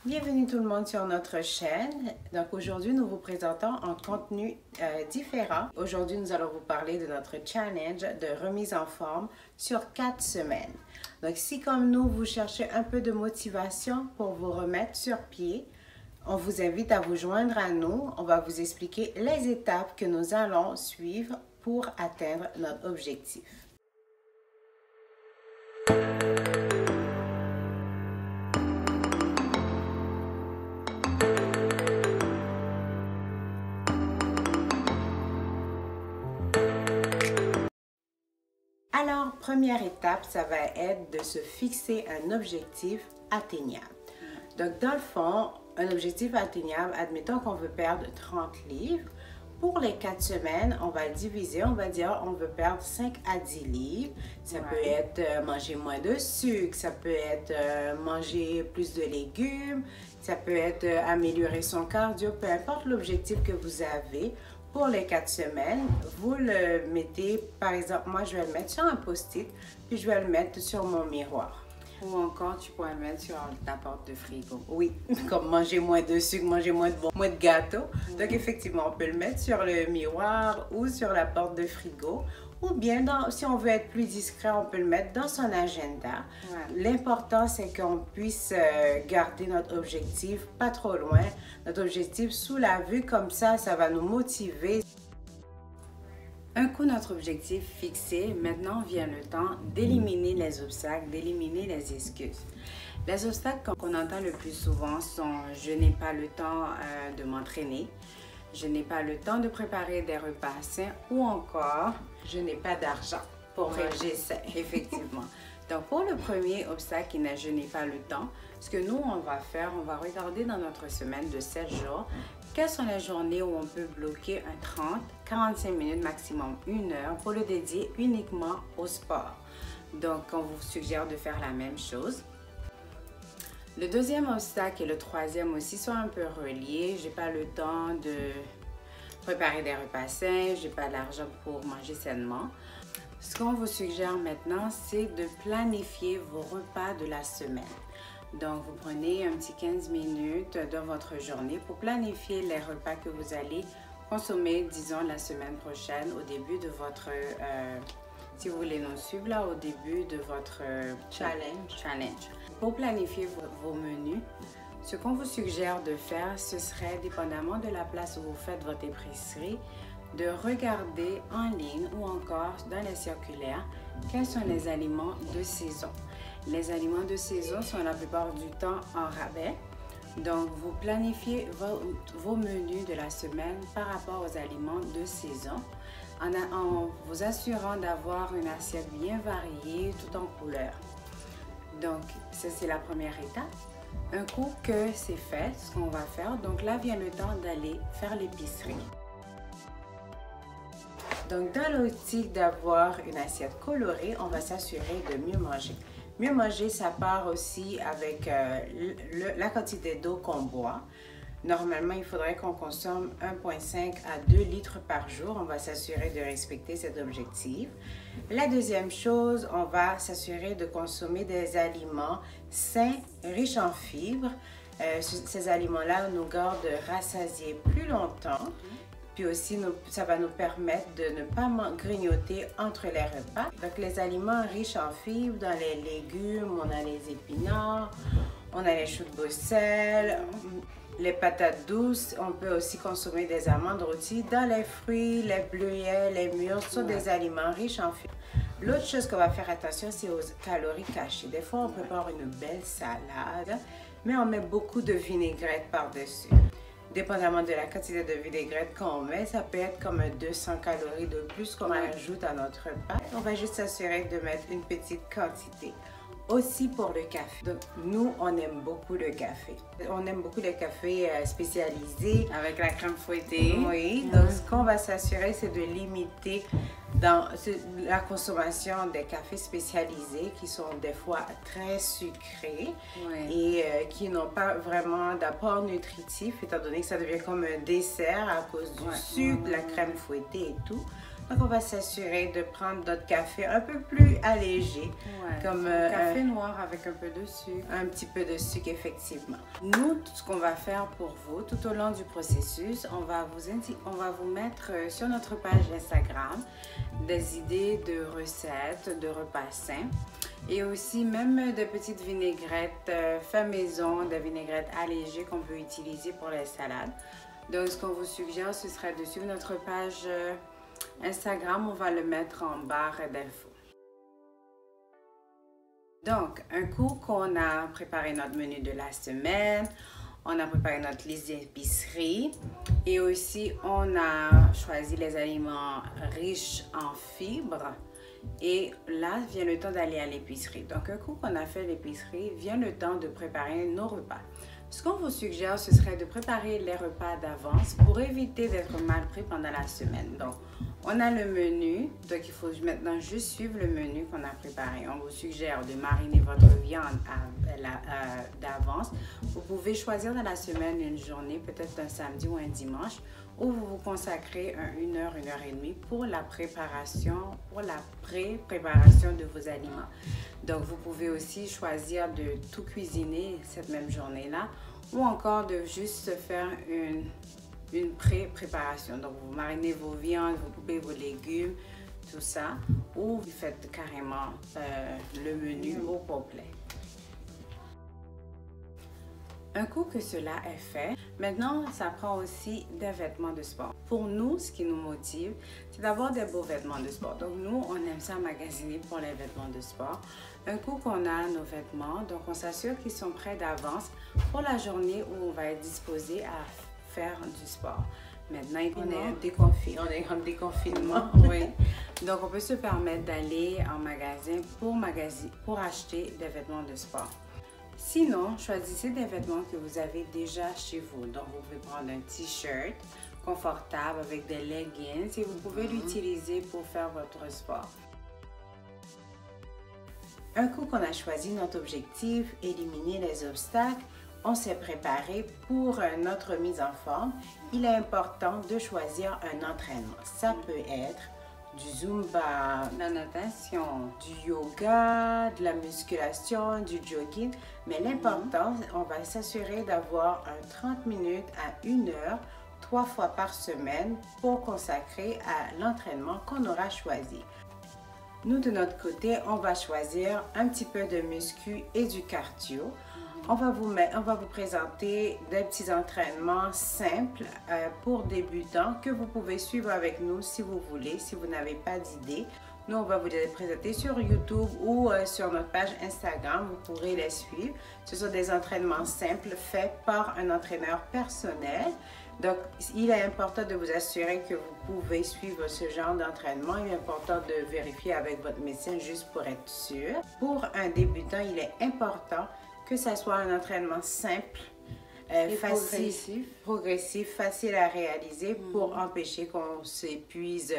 Bienvenue tout le monde sur notre chaîne. Donc aujourd'hui, nous vous présentons un contenu différent. Aujourd'hui, nous allons vous parler de notre challenge de remise en forme sur 4 semaines. Donc si comme nous, vous cherchez un peu de motivation pour vous remettre sur pied, on vous invite à vous joindre à nous. On va vous expliquer les étapes que nous allons suivre pour atteindre notre objectif. Alors, première étape, ça va être de se fixer un objectif atteignable. Donc, dans le fond, un objectif atteignable, admettons qu'on veut perdre 30 livres. Pour les 4 semaines, on va le diviser, on va dire on veut perdre 5 à 10 livres. Ça peut être manger moins de sucre, ça peut être manger plus de légumes, ça peut être améliorer son cardio, peu importe l'objectif que vous avez. Pour les 4 semaines, vous le mettez, par exemple, moi je vais le mettre sur un post-it, puis je vais le mettre sur mon miroir. Ou encore, tu pourrais le mettre sur ta porte de frigo. Oui, comme manger moins de sucre, manger moins de gâteau. Donc, effectivement, on peut le mettre sur le miroir ou sur la porte de frigo. Ou bien, si on veut être plus discret, on peut le mettre dans son agenda. Ouais. L'important, c'est qu'on puisse garder notre objectif pas trop loin. Notre objectif sous la vue, comme ça va nous motiver. Un coup notre objectif fixé, maintenant vient le temps d'éliminer les obstacles, d'éliminer les excuses. Les obstacles qu'on entend le plus souvent sont « je n'ai pas le temps de m'entraîner »,« je n'ai pas le temps de préparer des repas sains » ou encore « je n'ai pas d'argent pour manger sain ». Effectivement. Donc pour le premier obstacle qui n'est « je n'ai pas le temps », ce que nous on va faire, on va regarder dans notre semaine de 7 jours quelles sont les journées où on peut bloquer un 30, 45 minutes, maximum 1 heure pour le dédier uniquement au sport. Donc, on vous suggère de faire la même chose. Le deuxième obstacle et le troisième aussi sont un peu reliés. J'ai pas le temps de préparer des repas sains, j'ai pas l'argent pour manger sainement. Ce qu'on vous suggère maintenant, c'est de planifier vos repas de la semaine. Donc, vous prenez un petit 15 minutes dans votre journée pour planifier les repas que vous allez consommer, disons, la semaine prochaine, au début de votre, si vous voulez nous suivre là, au début de votre challenge. Pour planifier vos menus, ce qu'on vous suggère de faire, ce serait, dépendamment de la place où vous faites votre épicerie, de regarder en ligne ou encore dans les circulaires quels sont les aliments de saison. Les aliments de saison sont la plupart du temps en rabais. Donc, vous planifiez vos menus de la semaine par rapport aux aliments de saison en vous assurant d'avoir une assiette bien variée tout en couleurs. Donc, ça c'est la première étape. Un coup que c'est fait, ce qu'on va faire, donc là vient le temps d'aller faire l'épicerie. Donc, dans l'optique d'avoir une assiette colorée, on va s'assurer de mieux manger. Mieux manger, ça part aussi avec la quantité d'eau qu'on boit. Normalement, il faudrait qu'on consomme 1,5 à 2 litres par jour. On va s'assurer de respecter cet objectif. La deuxième chose, on va s'assurer de consommer des aliments sains, riches en fibres. Ces aliments-là nous gardent rassasiés plus longtemps. Puis aussi, ça va nous permettre de ne pas grignoter entre les repas. Donc, les aliments riches en fibres, dans les légumes, on a les épinards, on a les choux de Bruxelles, les patates douces. On peut aussi consommer des amandes rôties. Dans les fruits, les bleuets, les mûres, ce sont des aliments riches en fibres. L'autre chose qu'on va faire attention, c'est aux calories cachées. Des fois, on prépare une belle salade, mais on met beaucoup de vinaigrette par-dessus. Dépendamment de la quantité de vinaigrette qu'on met, ça peut être comme 200 calories de plus qu'on ajoute à notre repas. On va juste s'assurer de mettre une petite quantité. Aussi pour le café. Donc, nous, on aime beaucoup le café. On aime beaucoup les cafés spécialisés. Avec la crème fouettée. Oui, donc ce qu'on va s'assurer, c'est de limiter dans la consommation des cafés spécialisés qui sont des fois très sucrés et qui n'ont pas vraiment d'apport nutritif, étant donné que ça devient comme un dessert à cause du sucre, de la crème fouettée et tout. Donc, on va s'assurer de prendre notre café un peu plus allégé. Ouais, Comme un café noir avec un peu de sucre. Un petit peu de sucre, effectivement. Nous, tout ce qu'on va faire pour vous, tout au long du processus, on va vous mettre sur notre page Instagram des idées de recettes, de repas sains. Et aussi même de petites vinaigrettes fait maison, des vinaigrettes allégées qu'on peut utiliser pour les salades. Donc, ce qu'on vous suggère, ce serait de suivre notre page Instagram. On va le mettre en barre d'infos. Donc, un coup qu'on a préparé notre menu de la semaine, on a préparé notre liste d'épicerie et aussi on a choisi les aliments riches en fibres. Et là, vient le temps d'aller à l'épicerie. Donc, un coup qu'on a fait l'épicerie, vient le temps de préparer nos repas. Ce qu'on vous suggère, ce serait de préparer les repas d'avance pour éviter d'être mal pris pendant la semaine. Donc, on a le menu. Donc, il faut maintenant juste suivre le menu qu'on a préparé. On vous suggère de mariner votre viande d'avance. Vous pouvez choisir dans la semaine une journée, peut-être un samedi ou un dimanche, où vous vous consacrez une heure et demie pour la pré-préparation de vos aliments. Donc, vous pouvez aussi choisir de tout cuisiner cette même journée-là ou encore de juste faire une pré-préparation. Donc, vous marinez vos viandes, vous coupez vos légumes, tout ça, ou vous faites carrément le menu au complet. Un coup que cela est fait, maintenant, ça prend aussi des vêtements de sport. Pour nous, ce qui nous motive, c'est d'avoir des beaux vêtements de sport. Donc, nous, on aime ça magasiner pour les vêtements de sport. Un coup qu'on a nos vêtements, donc on s'assure qu'ils sont prêts d'avance pour la journée où on va être disposé à faire du sport. Maintenant, on est en déconfinement. Oui. Donc, on peut se permettre d'aller en magasin pour acheter des vêtements de sport. Sinon, choisissez des vêtements que vous avez déjà chez vous. Donc, vous pouvez prendre un t-shirt confortable avec des leggings et vous pouvez l'utiliser pour faire votre sport. Un coup qu'on a choisi notre objectif, éliminer les obstacles, on s'est préparé pour notre mise en forme. Il est important de choisir un entraînement. Ça peut être du zumba, la natation, du yoga, de la musculation, du jogging. Mais l'important, on va s'assurer d'avoir 30 minutes à 1 heure, 3 fois par semaine pour consacrer à l'entraînement qu'on aura choisi. Nous, de notre côté, on va choisir un petit peu de muscu et du cardio. On va vous présenter des petits entraînements simples pour débutants que vous pouvez suivre avec nous si vous voulez, si vous n'avez pas d'idée. Nous, on va vous les présenter sur YouTube ou sur notre page Instagram. Vous pourrez les suivre. Ce sont des entraînements simples faits par un entraîneur personnel. Donc, il est important de vous assurer que vous pouvez suivre ce genre d'entraînement. Il est important de vérifier avec votre médecin juste pour être sûr. Pour un débutant, il est important que ce soit un entraînement simple, progressif, facile à réaliser pour empêcher qu'on s'épuise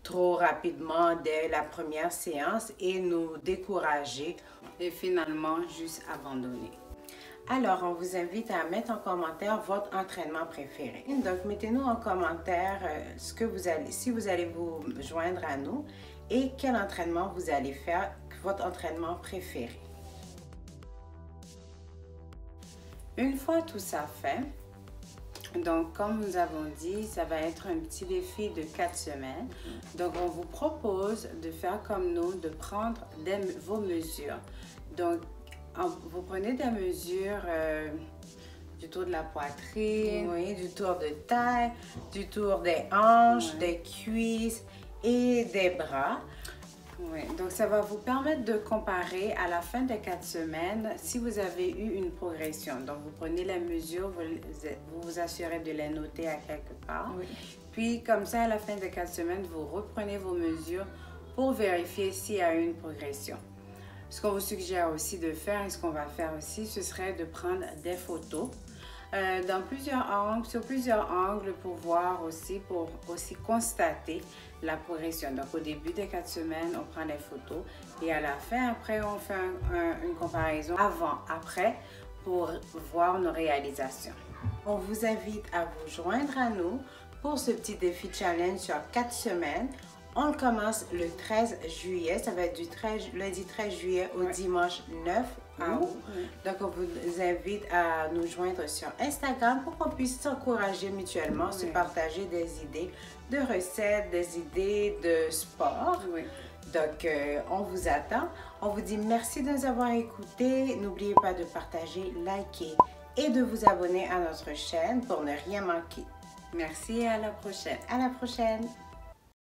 trop rapidement dès la première séance et nous décourager et finalement juste abandonner. Alors, on vous invite à mettre en commentaire votre entraînement préféré. Donc, mettez-nous en commentaire si vous allez vous joindre à nous et quel entraînement vous allez faire, votre entraînement préféré. Une fois tout ça fait, donc comme nous avons dit, ça va être un petit défi de 4 semaines. Donc on vous propose de faire comme nous, de prendre vos mesures. Donc vous prenez des mesures du tour de la poitrine, oui, du tour de taille, du tour des hanches, des cuisses et des bras. Oui, donc ça va vous permettre de comparer à la fin des 4 semaines si vous avez eu une progression. Donc vous prenez les mesures, vous vous assurez de les noter à quelque part. Oui. Puis comme ça, à la fin des 4 semaines, vous reprenez vos mesures pour vérifier s'il y a eu une progression. Ce qu'on vous suggère aussi de faire et ce qu'on va faire aussi, ce serait de prendre des photos sur plusieurs angles pour voir aussi, pour constater la progression. Donc au début des 4 semaines, on prend les photos et à la fin, après, on fait une comparaison avant-après pour voir nos réalisations. On vous invite à vous joindre à nous pour ce petit défi challenge sur 4 semaines On commence le 13 juillet. Ça va être du lundi 13 juillet au dimanche 9 août. Donc, on vous invite à nous joindre sur Instagram pour qu'on puisse s'encourager mutuellement, se partager des idées de recettes, des idées de sport. Donc, on vous attend. On vous dit merci de nous avoir écoutés. N'oubliez pas de partager, liker et de vous abonner à notre chaîne pour ne rien manquer. Merci et à la prochaine. À la prochaine.